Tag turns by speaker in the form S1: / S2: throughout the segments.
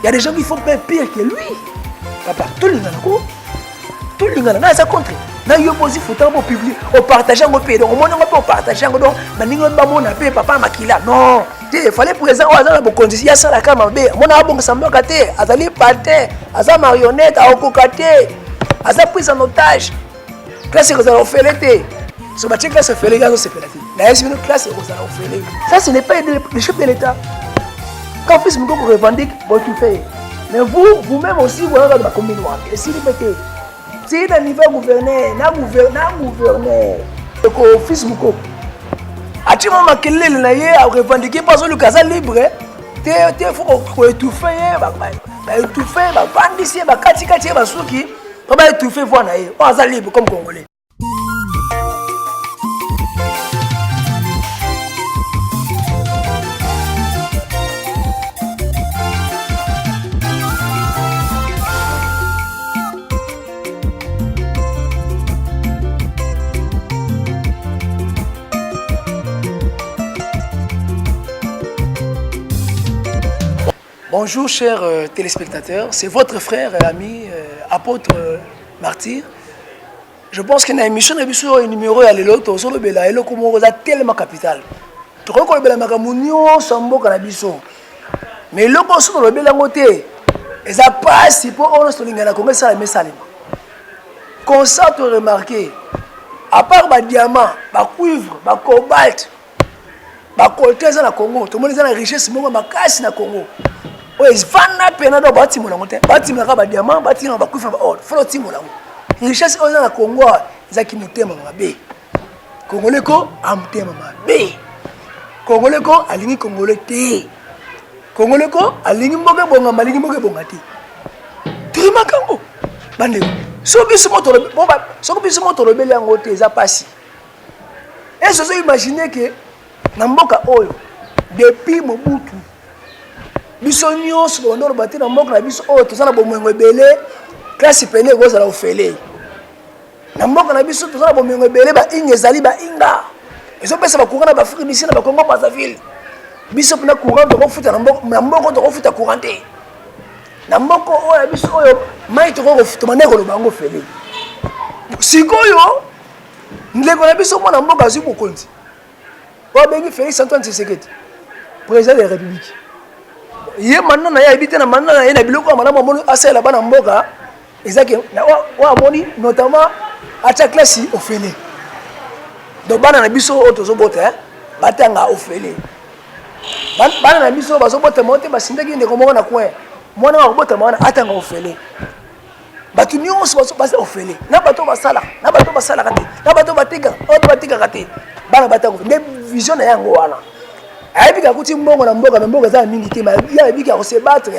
S1: Il y a des gens qui font même pire que lui. Papa, tout le monde, tout le monde, ça contre. Na yo posi photo pour publier, on partage en pays, donc on peut partager en donc, mais ningo ba mon appel papa makila. Non, il fallait présent au dans condition ça la kama be. Mon a bon samba kate, azali pate, aza marionnette a okokate, aza prise en otage. Classe que ça fait l'été. Ce match classe fait les gars, c'est fait l'été. La une classe que ça fait les. Ça ce n'est pas le chef de l'État. Quand fils mon vous revendique, bon tu fais. Mais vous-même aussi vous avez la commune noire. Et si liberté. Si le niveau gouverneur, na gouverneur, le fils Mouko. A tu m'as maquillé le naïe à revendiquer parce que le casa libre, tu faut étouffer, étouffer, bandiser, kati, souki, étouffer voir naïe. On a libre comme Congolais. Bonjour chers téléspectateurs, c'est votre frère et ami apôtre martyr. Je pense qu'il y a une émission de numéro à l'éloto, sur le Bela, et le Komoro a tellement capital. Tu crois que le Bela Makamounio, Sambo Kanabiso. Mais le Komoro sur le Bela Moté, et ça passe si pour on se lingana comme ça, mais ça. Comme ça, tu as remarqué, à part les diamants, les cuivre, les cobalt, les coltez dans le Congo, tout le monde a la richesse, mais ma casse dans le Congo. Oui, vana pena do bâtiment la montagne, bâtiment la diamant, bâtiment la cuivre, or, flottimo la. Richesse on a la Congo, zaki mutema mabe. Congolais ko amtema mabe. Congolais ko alingi Congolais te. Congolais ko alingi mboge bonga malingi mboge bonga te. Trima kango. Bande. So biso motoro, so biso motoro beli yango te za pasi. Est-ce que vous imaginez que na mboka oyo depuis Mobutu biso nyonso bondolo bati na mboka na biso oyo tozala bomengo ebele classe pene ekozala ofele na mboka na biso tozala bomengo ebele bainga ezali bainga ezopesa bacourant na baafrika bisi na bakongo Brazzaville biso mpona courant tokofuta na mboka tokofuta courant te na mboka oyo ya biso oyo mai tokofuta mane koloba yango ofele sikoyo ndeko na biso mwana mboka azwi bokonzi oyo bengi Félix Antoine Tshisekedi président de la République. Ye maintenant na ya habité na maintenant na biloko malamu amoni asala bana mboka ezaki wa amoni notamment acha classe ofele donc bana na biso otozo bota batanga ofele bana na biso bazo bota monte basindaki ndeko moko na coin mwana wa bota mwana atanga ofele batu nyonso bazo ofele na bato basala kate na bato batika kate bana batanga ofele vision na yango wana. Il y a des gens qui ont mingi te mais il y a des gens qui se battre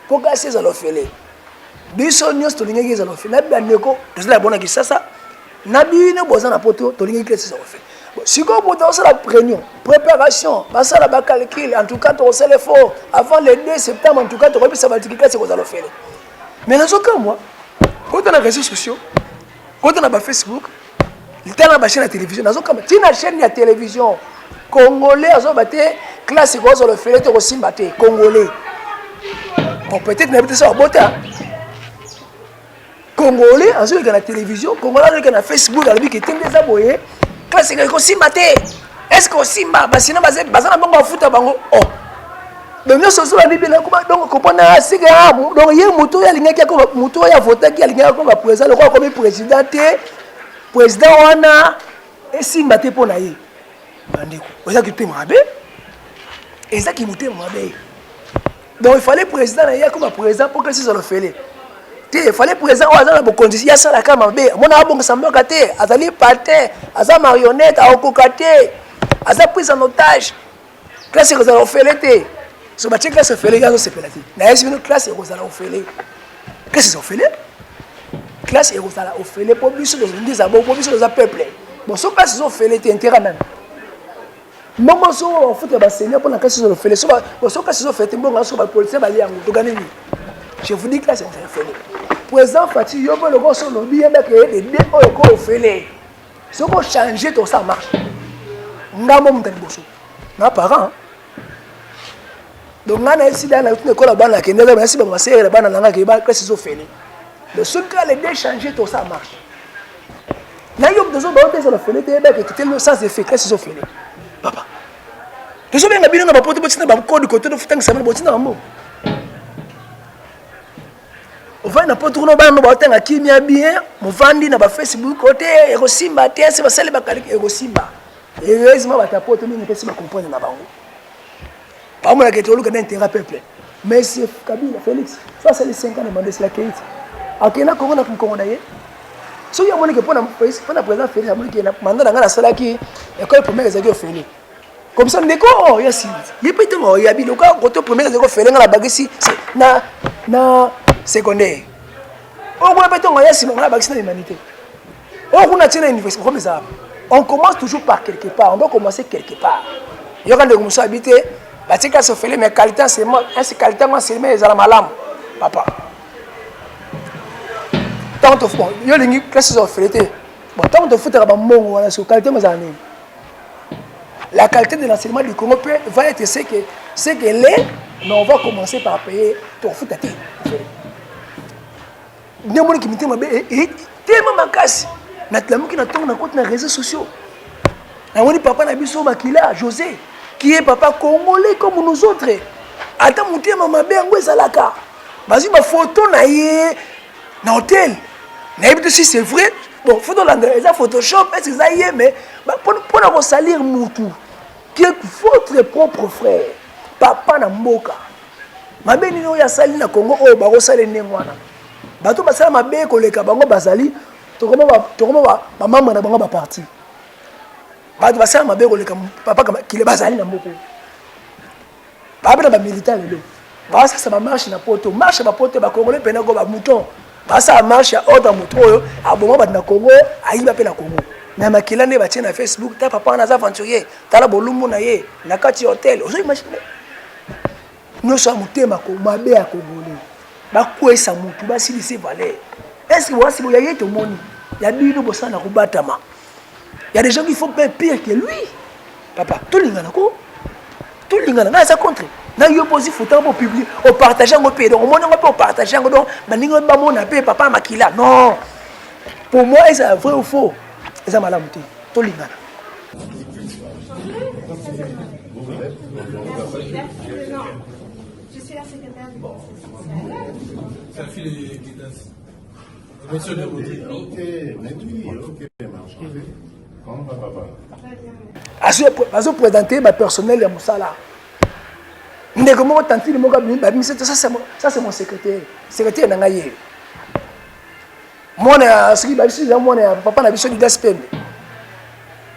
S1: pour casser les ofele. Biso nyos to lingi les ofele. Na bandeko to la bona kisasa. Na bino bozana poto to lingi les ofele. Si ko poto ça la réunion, préparation, ça la ba calcul en tout cas to se le fort avant le 2 septembre en tout cas to rebi ça va dire que c'est aux ofele. Mais dans ce cas moi, quand on a les réseaux sociaux, quand on a Facebook, il y a une chaîne de télévision, dans ce cas tu as une chaîne de télévision Congolais azo baté classe ko zo le fele to simba te Congolais. Bon peut-être n'habite ça bota. Congolais azo le na télévision, Congolais le na Facebook alors que tende za boye classe ko simba te. Est-ce que simba basina bazana bango futa bango oh. Donc nous sommes là libé donc comprendre asiga donc ye muto ya lingaki ko muto ya voter ki lingaki ko président le comme président te président wana et simba te pona ye. Donc il fallait président comme président pour que ça le fasse. Il fallait président dans la condition il y a ça la kama be mon a bon samba kate azali pate aza marionnette a okokate aza prise en otage classe que ça le fait l'été so ba classe se fait les gars c'est pénalité na est une classe que ça le fait qu'est-ce que ça fait classe que ça le fait pour biso des abo pour biso des peuple bon so classe ça fait l'été intérêt même. Maman so on fout ba seigneur pour la classe sur le fait so classe sur fait bon so ba policier ba liango to gagner. Je vous dis que là c'est fait. Président Fati yo le go so no bien que les deux o ko fait. So ko changer tout ça marche. Ngamo mutani boso. Na parent. Donc, on a essayé dans l'école, on a essayé de faire le seul cas, les d'échanger, tout ça marche. Il y a des gens qui ont fait le sens effet, qu'est-ce qu'ils ont fait? Papa. Les gens qui ont fait le code de côté de Foutan, ça m'a dit non. On va na poto no bana ba tanga kimia bien muvandi na ba Facebook côté ero simba tese ba sele ba kali ero simba heureusement ba tapoto mingi pesi ba comprendre na bango ba mo la que tolu que d'intérêt peuple mais c'est Kabila Félix ça c'est les 5 ans de mandat c'est la Keït akena Congo na Congo na ye so ya moni que pour na président Félix amoni que na mandat na sala ki école première ezaki ofeli comme ça ndeko ya si ye pete mo ya biloka côté première ezaki ofeli na bagisi na secondaire. On commence toujours par quelque part. On doit commencer quelque part. Il y a des gens qui habitent, mais qualité c'est qualité c'est la malam. Papa. Tant de fois, il y a des classes de fêter. Bon, tant de fois, la qualité de l'enseignement du Congo va être ce qu'elle est, mais on va commencer par payer ton foot à terre. Néanmoins, qui m'était tellement makasi. Natlamu qui n'attend na compte na réseaux sociaux. Na woni papa na biso makila José qui est papa congolais comme nous autres. Ata muté mama bengo ezalaka. Vas-y ma photo na yé na hôtel. Na yé si c'est vrai. Bon, photo là eza Photoshop, est-ce ça y est mais pour na salir mutu qui est votre propre frère. Papa na mboka. Mabe nino ya sali na Congo o ba ko sali nengwana. Bato basala mabe koleka bango bazali tokoma maman na bango ba parti bato basala mabe koleka papa kile bazali na mboko babe na ba militant lelo basa ça marche na poto marche ba poto ba congolais pena go ba mouton basa marche ya ordre mouton oyo aboma ba na Congo ayiba pe na Congo na makila ne ba tia na Facebook ta papa na aventurier tala bolumbu na ye na kati hotel ozo imagine nous sommes mutema ko mabe ya congolais bakwesa mutu basilise valeur. Est-ce que voici il y a tout le monde il y a bino bosana kubatama il y a des gens qui font pire que lui papa tout lingana na ça contre na yo posi photo pour publier au partager ngo pe donc on mona ngo partager ngo donc baningo ba mona pe papa makila non pour moi c'est vrai ou faux c'est malamu te tout lingana.
S2: Je suis la secrétaire du
S3: ça fait les guidances. Monsieur le Bouddhi. Ok, comment va papa?
S1: Azo présenter ma personnel ya musala. Ndeko moko tantine moko ça c'est mon secrétaire na ngaye. Mona soki ba biso mona papa na biso di Gaspem.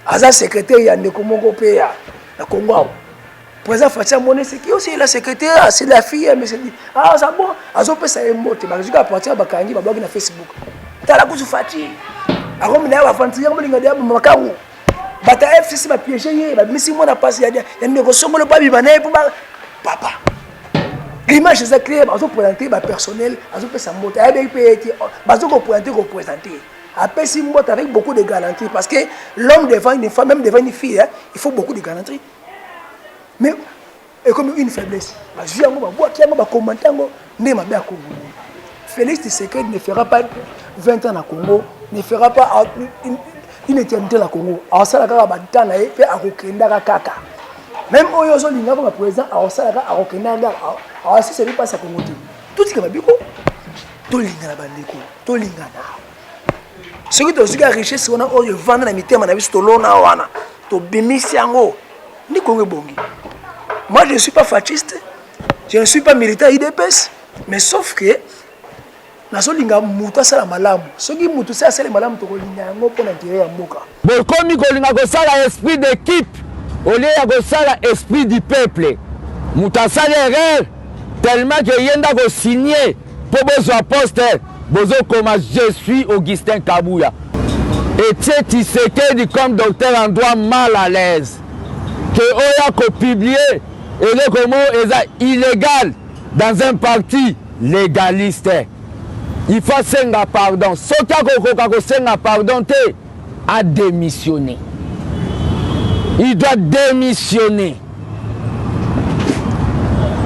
S1: Aza secrétaire ya ndeko moko pe ya na Congo. Président Fatia Moné, c'est qui aussi la secrétaire, c'est la fille, mais c'est dit, ah, ça bon, azo pe sa emote, bah, je vais partir à Bakangi, bah, blog na Facebook. T'as la couche Fati. Alors, on est à Fantia, on est à Makaou. Bah, t'as FCC, bah, piégé, bah, mais si moi, on a passé, il y a une négociation, on n'a pas vu, papa. L'image, c'est clair, bah, azo présenter, bah, personnel, azo pe sa moto, bah, azo présenter. Après, si moi, avec beaucoup de galanterie, parce que l'homme devant une femme, même devant une fille, hein, il faut beaucoup de galanterie. Mais et comme une faiblesse, je viens à commenter Félix Tshisekedi ne fera pas 20 ans à Congo, ne fera pas une éternité à Congo. Alors ça la batana et fait à Rokenda kaka. Même Oyozo Linga comme président, alors ça la Rokenda alors si c'est pas ça Congo. Tout ce qui va bien tout linga na bandeko, tout linga na. Ce qui te dit la richesse on a oyo vendre na mitema na biso to lona wana. To bimisi yango. Ni Congo bongi. Moi, je ne suis pas fasciste, je ne suis pas militant IDPS, mais sauf que nazolinga mutu sala malamu. Soki mutu sala malamu to kolinga ngo pour l'intérêt ya mboka.
S4: Bokomi kolinga ko sala esprit d'équipe, au lieu de sala esprit du peuple. Mutu sala erreur tellement que yenda ko signer pour besoin poster, bozo comme je suis Augustin Kabouya. Et Tshisekedi comme docteur en droit mal à l'aise. Que Oya ko publier et le comment est illégal dans un parti légaliste. Il faut senga pardon. Soka ko senga pardon te a démissionné. Il doit démissionner.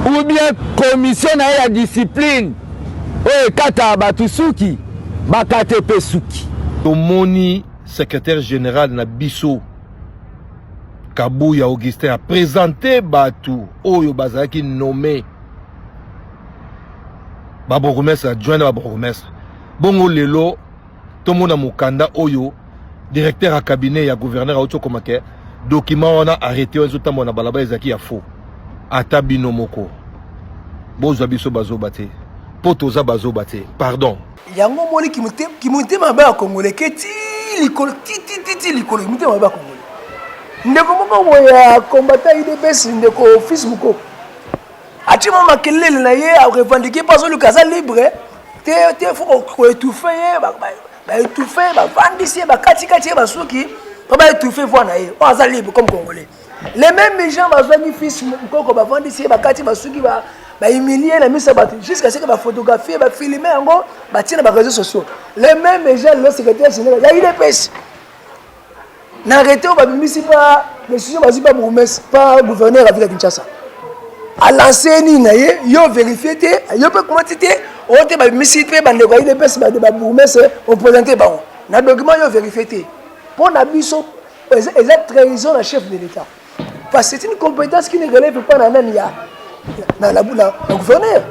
S4: ou bien commission na ya discipline oyo ekata bato suki bakate pe suki.
S2: Tomoni secrétaire général na biso Kabuya Augustin a présenté Batou Oyo Bazaki nommé Baborgmestre, adjoint de Baborgmestre. Bongo Lelo, Tomona Mukanda Oyo, directeur à cabinet et gouverneur à Ochokomake, document on a arrêté, on a mona balaba ezaki ya faux. Atabino Moko. Bozo Abiso Bazo Bate. Potoza Bazo Bate. Pardon.
S1: Yango moli qui monte ma ba congolais keti likolo ti likolo monte ma ba congolais. Ndeko moko ya combattant IDPS ndeko fils muko. Ati mama kelele na ye a revendiquer pas le casa libre. Te faut étouffer ba étouffer ba vandisi ba kati ba soki ba étouffer voix na ye. On a libre comme congolais. Les mêmes gens ba zoni fils muko ba vandisi ba kati ba soki ba humilier la mise jusqu'à ce que va photographier, va filmer en gros, va tirer les réseaux sociaux. Les mêmes gens, le secrétaire général, il y a des pêches. N'arrêtez pas, mais pas décision, pas gouverneur avec la Kinshasa. À l'enseigne, il y a vérifié, il y a pas quantité, on a mis ici, il y a des pêches, on présentait, on a document, il y a vérifié. Pour la mission, ils ont trahison la chef de l'État. Parce que c'est une compétence qui ne relève pas dans l'ANIA. Dans la gouverneur.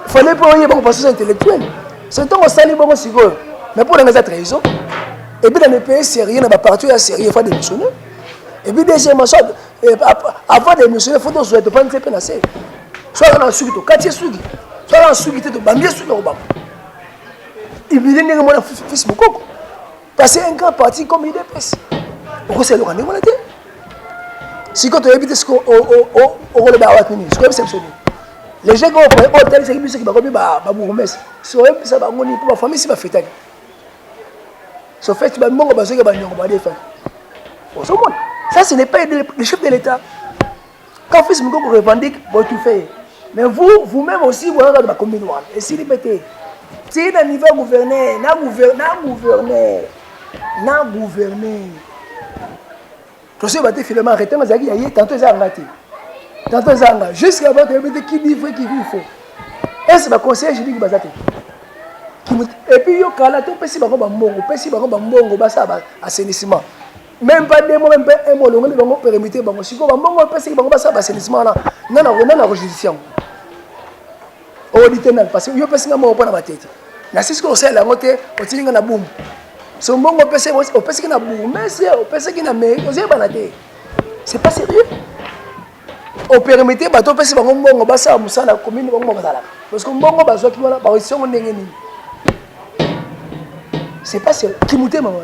S1: Il fallait pas y avoir un processus intellectuel. C'est un sali bon sigo. Mais pour les trahison, et puis dans les pays sérieux, dans les partis sérieux, il faut démissionner. Et puis deuxièmement, avant de démissionner, il faut souhaiter pas une CPNAC. Soit dans le sugi, quartier sugi, soit dans le sugi, tu bambie sugi au bas. Il me dit que fils Mukoko. Parce que un grand parti comme IDPS. Pourquoi c'est le rendez-vous là? Si quand on évite ce qu'on le bat à Watini, ce qu'on est exceptionnel. Les gens qui ont hôtel, c'est qui va remettre ma bourgmestre. Si on est ça va ngoni pour ma famille si va fêter. Sauf fait tu vas mongo bazo que ba nyongo ba défendre. Ça ce n'est pas le chef de l'État. Quand fils Mukoko revendique, bon tout fait. Mais vous-même aussi vous avez ma commune noire. Et si répétez. Si dans niveau gouverneur, na gouverneur. Je suis battu finalement arrêté, mais il y a tantôt arrêté. Tantôt arrêté. Jusqu'à maintenant, il y a qui dit vrai, qui dit faux. Et c'est ma conseiller, je dis que bazate. Et puis, il y a un peu de mbongo, assainissement. Même pas deux mots, même pas un mot, on va permettre, si on va passer assainissement, non, la restitution. Parce que il y a personne qui m'a pas dans ma tête. La c'est ce qu'on sait, la motte, on tient dans la boum. Son bon on pense qu'il a bourgmestre, on pense qu'il a mairie, c'est pas sérieux. On permet de bateau parce que on va ça la commune parce qu'on va besoin qui voilà par ici on n'est c'est pas sérieux. Qui monte maman.